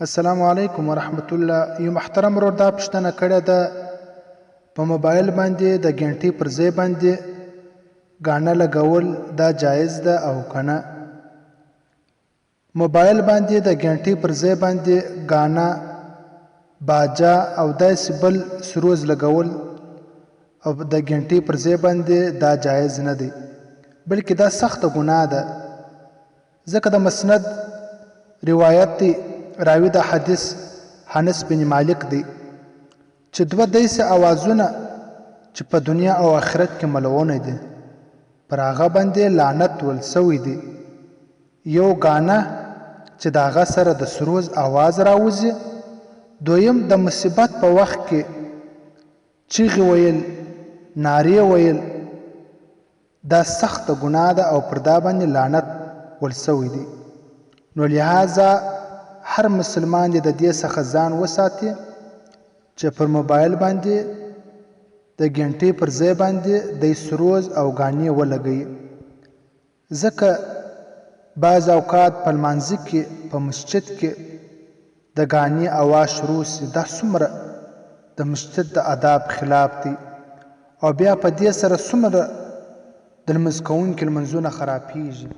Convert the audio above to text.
السلام علیکم ورحمت الله. یو محترم ورور دا پوښتنه کړې ده په موبایل باندې د ګنټې پر ځای باندې ګاڼه لګول دا جایز ده او کنه؟ موبایل باندې د ګنټې پر ځای باندې ګاڼه، باجا او داسې بل سروز لګول او د ګنټې پر ځای باندې دا جایز نه دی، بلکې دا سخته ګناه ده. ځکه د مسند روایت دی، راوی د حدیث حنس بن مالک دی چې دوه داسې اوازونه چې په دنیا او آخرت کې ملعونه دي پر هغه باندې لعنت ول سوی دی. یو ګاڼه چې د هغه سره د سروز آواز راوځي، دویم د مصیبت په وخت کې چیغې ویل، نارې ویل، دا سخته ګناه ده او پر دا باندې لعنت ول سوی دی. نو لہذا هر مسلمان دې د دې څخه ځان وساتي چې پر موبایل باندې د ګنټې پر ځای باندې د سروز او ګاڼې ولګوي. ځکه بعض اوقات په لمانځه کې په مسجد کې د ګاڼې اواز شروع سي، دا څومره د مسجد د آداب خلاف دی او بیا په دې سره څومره د لمونځ کوونکي لمونځونه خرابیږي.